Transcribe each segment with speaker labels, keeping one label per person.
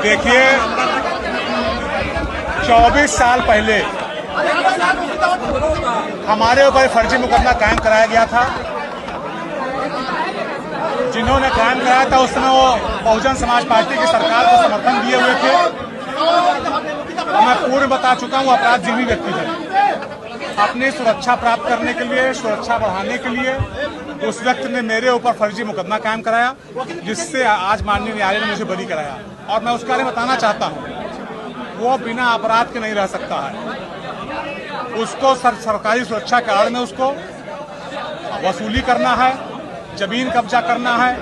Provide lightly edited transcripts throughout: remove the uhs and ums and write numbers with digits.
Speaker 1: देखिए, 24 साल पहले हमारे ऊपर फर्जी मुकदमा कायम कराया गया था। जिन्होंने कायम कराया था उस समय वो बहुजन समाज पार्टी की सरकार को समर्थन दिए हुए थे। मैं पूर्व बता चुका हूँ, अपराधजीवी व्यक्ति है। अपनी सुरक्षा प्राप्त करने के लिए, सुरक्षा बढ़ाने के लिए उस व्यक्ति ने मेरे ऊपर फर्जी मुकदमा कायम कराया, जिससे आज माननीय न्यायालय ने मुझे बरी कराया। और मैं उसके बारे में बताना चाहता हूँ, वो बिना अपराध के नहीं रह सकता है। उसको सरकारी सुरक्षा के आड़ में उसको वसूली करना है, जमीन कब्जा करना है,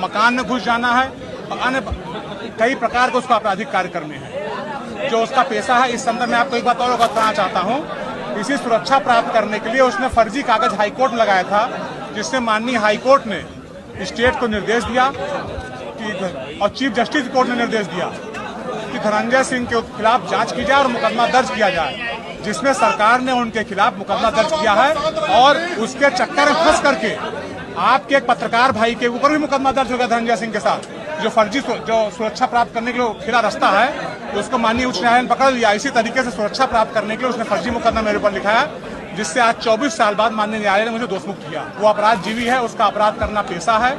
Speaker 1: मकान में घुस जाना है और अन्य कई प्रकार के उसको आपराधिक कार्य करने हैं, जो उसका पेशा है। इस संदर्भ में आपको एक बात और बताना चाहता हूँ, इसी सुरक्षा प्राप्त करने के लिए उसने फर्जी कागज हाईकोर्ट में लगाया था, जिससे माननीय हाईकोर्ट ने स्टेट को निर्देश दिया कि और चीफ जस्टिस कोर्ट ने निर्देश दिया कि धनंजय सिंह के खिलाफ जांच की जाए और मुकदमा दर्ज किया जाए, जिसमें सरकार ने उनके खिलाफ मुकदमा दर्ज किया है। और उसके चक्कर में फंस करके आपके एक पत्रकार भाई के ऊपर भी मुकदमा दर्ज हो गया धनंजय सिंह के साथ, जो फर्जी जो सुरक्षा प्राप्त करने के लिए खिला रास्ता है, उसको माननीय उच्च न्यायालय ने पकड़ लिया। इसी तरीके से सुरक्षा प्राप्त करने के लिए उसने फर्जी मुकदमा मेरे ऊपर लिखाया, जिससे आज 24 साल बाद माननीय न्यायालय ने मुझे दोषमुक्त किया। वो अपराधजीवी है, उसका अपराध करना पेशा है।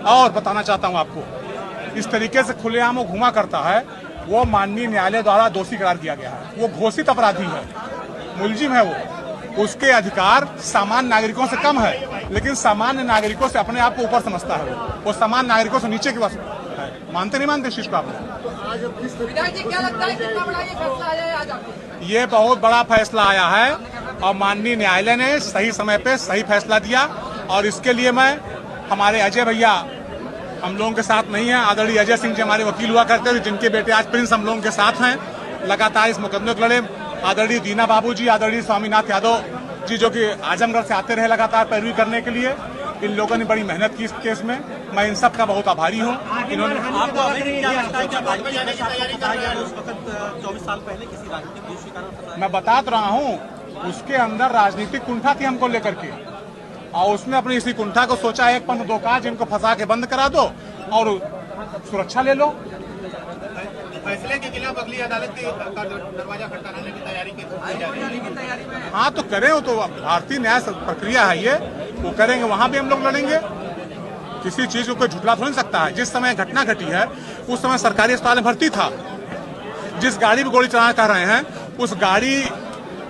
Speaker 1: और बताना चाहता हूँ आपको, इस तरीके से खुलेआम वो घुमा करता है, वो माननीय न्यायालय द्वारा दोषी करार दिया गया है। वो घोषित अपराधी है, मुलजिम है। वो उसके अधिकार सामान्य नागरिकों से कम है, लेकिन सामान्य नागरिकों से अपने आप को ऊपर समझता है। वो सामान्य नागरिकों से नीचे की बात है। मानते नहीं मानते इस चीज को आप?
Speaker 2: क्या लगता है कितना बड़ा ये फैसला आया है आज आपको?
Speaker 1: ये बहुत बड़ा फैसला आया है और माननीय न्यायालय ने सही समय पे सही फैसला दिया। और इसके लिए मैं, हमारे अजय भैया हम लोगों के साथ नहीं है, आदरणीय अजय सिंह जी हमारे वकील हुआ करते थे, जिनके बेटे आज प्रिंस हम लोगों के साथ हैं, लगातार इस मुकदमे को लड़े। आदरणीय दीना बाबू जी, आदरणीय स्वामीनाथ यादव जी, जो कि आजमगढ़ से आते रहे लगातार पैरवी करने के लिए, इन लोगों ने बड़ी मेहनत की इस केस में। मैं इन सब का बहुत आभारी हूँ। इन्होंने
Speaker 3: 24 साल पहले किसी राजनीतिक दोषी का,
Speaker 1: मैं बता तो रहा हूँ, उसके अंदर राजनीतिक कुंठा थी हमको लेकर के, और उसने अपनी इसी कुंठा को सोचा एक पन दो काज, इनको फंसा के बंद करा दो और सुरक्षा ले लो।
Speaker 3: फैसले के खिलाफ अगली अदालत के दरवाजा खटखटाने की तैयारी की।
Speaker 1: हाँ तो करें, वो तो भारतीय न्याय प्रक्रिया है, ये वो करेंगे, वहां भी हम लोग लड़ेंगे। किसी चीज को कोई झुठला थोड़ी सकता है। जिस समय घटना घटी है उस समय सरकारी अस्पताल में भर्ती था। जिस गाड़ी में गोली चलाना कह रहे हैं, उस गाड़ी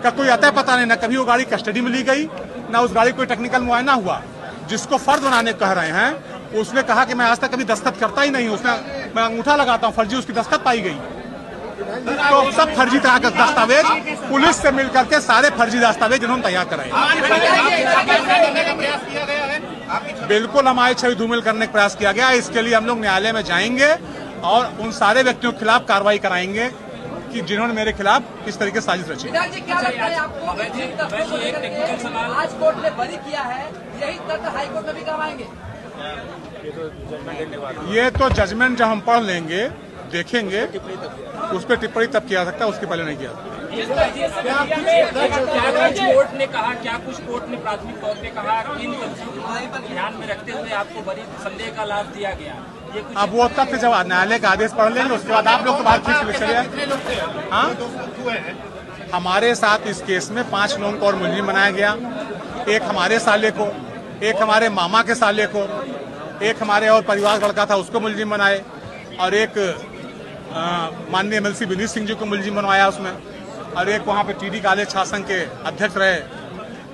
Speaker 1: का कोई अतः पता नहीं, न कभी वो गाड़ी कस्टडी में ली गई, न उस गाड़ी कोई टेक्निकल मुआयना हुआ। जिसको फर्ज बनाने कह रहे हैं, उसने कहा कि मैं आज तक कभी दस्तखत करता ही नहीं, उसने मैं अंगूठा लगाता हूँ, फर्जी उसकी दस्तखत पाई गई। तो सब फर्जी तरह के दस्तावेज पुलिस से मिलकर के सारे फर्जी दस्तावेज जिन्होंने तैयार कराए। बिल्कुल हमारी छवि धूमिल करने का प्रयास किया गया। इसके लिए हम लोग न्यायालय में जाएंगे और उन सारे व्यक्तियों के खिलाफ कार्रवाई कराएंगे कि जिन्होंने मेरे खिलाफ इस तरीके से साजिश रची।
Speaker 2: क्या लगता है आपको? आज कोर्ट ने बरी किया है, यही तर्क हाईकोर्ट में भी करवाएंगे?
Speaker 1: ये तो जजमेंट जब हम पढ़ लेंगे, देखेंगे, उस पर टिप्पणी तब किया सकता है, उसके पहले नहीं किया।
Speaker 4: कोर्ट ने कहा, क्या कुछ कोर्ट ने प्राथमिक तौर पे कहा, किन तथ्यों को ध्यान में रखते हुए आपको बड़ी संदेह का लाभ दिया गया?
Speaker 1: अब वो तथ्य जब न्यायालय का आदेश पढ़ लेंगे, उसके बाद आप लोग तो बाहर खींच ले चलिए। हाँ, हमारे साथ इस केस में 5 लोगों को और मुलजिम बनाया गया। एक हमारे साले को, एक हमारे मामा के साले को, एक हमारे और परिवार लड़का था उसको मुलजिम बनाए, और एक माननीय MLC विनीत सिंह जी को मुलजिम बनवाया उसमें, और एक वहाँ पे TD कॉलेज छात्र संघ के अध्यक्ष रहे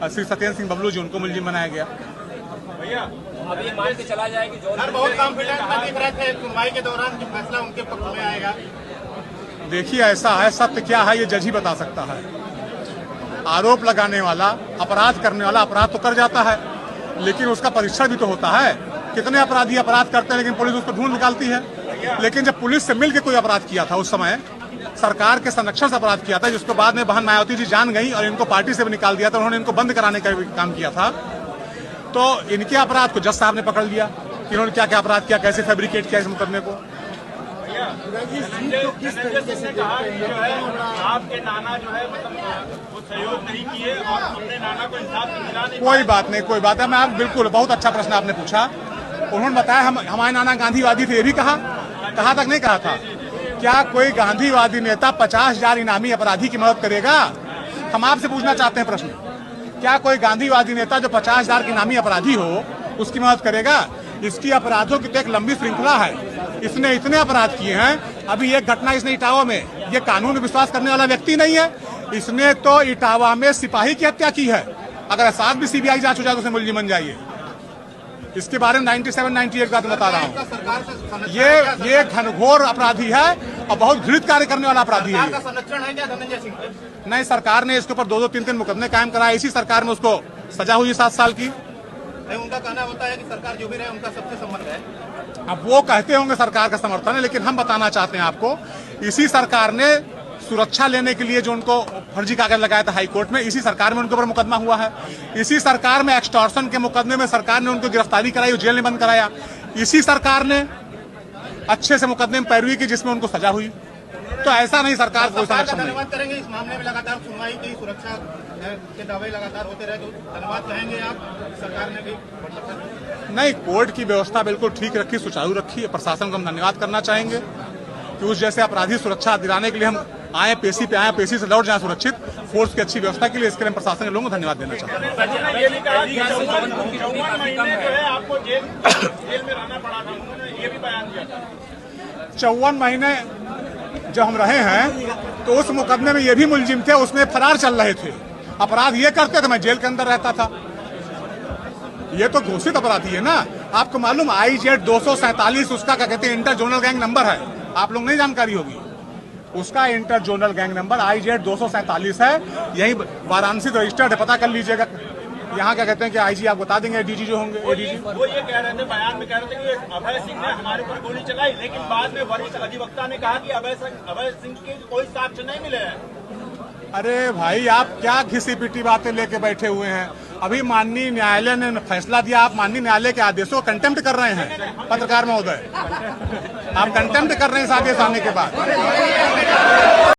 Speaker 1: श्री सत्येंद्र सिंह बबलू जी, उनको मुलजिम बनाया गया।
Speaker 4: भैया अब ये मान के चला जाए कि जो
Speaker 3: बहुत कॉन्फिडेंस दिख रहे थे सुनवाई के दौरान, जो फैसला उनके पक्ष में आएगा।
Speaker 1: देखिए, ऐसा है, सत्य क्या है ये जज ही बता सकता है। आरोप लगाने वाला, अपराध करने वाला अपराध तो कर जाता है, लेकिन उसका परीक्षण भी तो होता है। कितने अपराधी अपराध करते हैं, लेकिन पुलिस उसको ढूंढ निकालती है। लेकिन जब पुलिस से मिलकर कोई अपराध किया था, उस समय सरकार के संरक्षण से अपराध किया था, जिसको बाद में बहन मायावती जी जान गई और इनको पार्टी से भी निकाल दिया था, उन्होंने इनको बंद कराने का भी काम किया था। तो इनके अपराध को जज साहब ने पकड़ लिया कि इन्होंने क्या क्या अपराध किया, कैसे फैब्रिकेट किया इस मुकदमे को।
Speaker 3: आपके नाना जो है मतलब वो सहयोग नहीं किए और अपने नाना को इंसाफ मिला नहीं।
Speaker 1: कोई बात नहीं, कोई बात है। मैं आप बिल्कुल, बहुत अच्छा प्रश्न आपने पूछा। उन्होंने बताया हमारे नाना गांधीवादी थे, ये भी कहा तक नहीं कहा था। क्या कोई गांधीवादी नेता 50,000 इनामी अपराधी की मदद करेगा? हम आपसे पूछना चाहते हैं प्रश्न, क्या कोई गांधीवादी नेता जो 50,000 के इनामी अपराधी हो उसकी मदद करेगा? इसकी अपराधों की तो एक लंबी श्रृंखला है। इसने इतने अपराध किए हैं। अभी एक घटना इसने इटावा में, ये कानून में विश्वास करने वाला व्यक्ति नहीं है, इसने तो इटावा में सिपाही की हत्या की है। अगर साथ भी सीबीआई जांच हो जाए तो उसे मुलजिम बन जाइए। इसके बारे में 97-98 का बता रहा हूँ।
Speaker 3: सरकार से संरक्षण
Speaker 1: ये घनघोर अपराधी है और बहुत घृणित कार्य करने वाला अपराधी है।
Speaker 3: का संरक्षण है क्या धनंजय सिंह पे?
Speaker 1: नहीं, सरकार ने इसके ऊपर 2-2, 3-3 मुकदमे कायम कराए। इसी सरकार में उसको सजा हुई 7 साल की।
Speaker 3: नहीं, उनका कहना होता है कि सरकार जो भी रहे उनका सबसे संबंध है।
Speaker 1: अब वो कहते होंगे सरकार का समर्थन है, लेकिन हम बताना चाहते हैं आपको, इसी सरकार ने सुरक्षा लेने के लिए जो उनको फर्जी कागज लगाया था हाई कोर्ट में, इसी सरकार में उनके ऊपर मुकदमा हुआ है। इसी सरकार में एक्सटॉर्शन के मुकदमे में सरकार ने उनको गिरफ्तारी कराई और जेल में बंद कराया। इसी सरकार ने अच्छे से मुकदमे में पैरवी की जिसमें उनको सजा हुई। तो ऐसा नहीं, सरकार कोई
Speaker 3: सरकार का
Speaker 1: संरक्षण नहीं।
Speaker 3: धन्यवाद करेंगे इस मामले में लगातार सुनवाई की, सुरक्षा के दावे लगातार होते रहे, तो धन्यवाद कहेंगे आप सरकार ने भी?
Speaker 1: नहीं, कोर्ट की व्यवस्था बिल्कुल ठीक रखी, सुचारू रखी। प्रशासन को हम धन्यवाद करना चाहेंगे कि उस जैसे अपराधी सुरक्षा दिलाने के लिए हम आए, पेशी पे आए, पेशी से लौट जाए सुरक्षित, फोर्स की अच्छी व्यवस्था के लिए। इसके लिए हम प्रशासन के लोगों को धन्यवाद देना चाहते हैं।
Speaker 3: आपको जेल में रहना पड़ा था, उन्होंने ये भी बयान दिया था।
Speaker 1: 54 महीने जब हम रहे हैं तो उस मुकदमे में ये भी मुलजिम थे, उसमें फरार चल रहे थे। अपराध ये करते थे, मैं जेल के अंदर रहता था। ये तो घोषित अपराधी है ना। आपको मालूम IZ 247 उसका क्या कहते हैं इंटर जोनल गैंग नंबर है, आप लोग नहीं जानकारी होगी। उसका inter zonal gang number IZ 247 है। यही वाराणसी तो रजिस्टर्ड है, पता कर लीजिएगा। यहाँ क्या कहते हैं कि IG आप बता देंगे, DG जो होंगे ADG।
Speaker 5: वो ये कह रहे थे, बयान में कह रहे थे कि अभय सिंह ने हमारे ऊपर गोली चलाई, लेकिन बाद में वरिष्ठ अधिवक्ता ने कहा कि अभय सिंह के कोई साक्ष्य नहीं मिले हैं।
Speaker 1: अरे भाई, आप क्या घिसी पिटी बातें लेके बैठे हुए हैं? अभी माननीय न्यायालय ने फैसला दिया, आप माननीय न्यायालय के आदेशों को कंटेम्प्ट कर रहे हैं। पत्रकार महोदय, आप कंटेम्प्ट कर रहे हैं इस आदेश आने के बाद।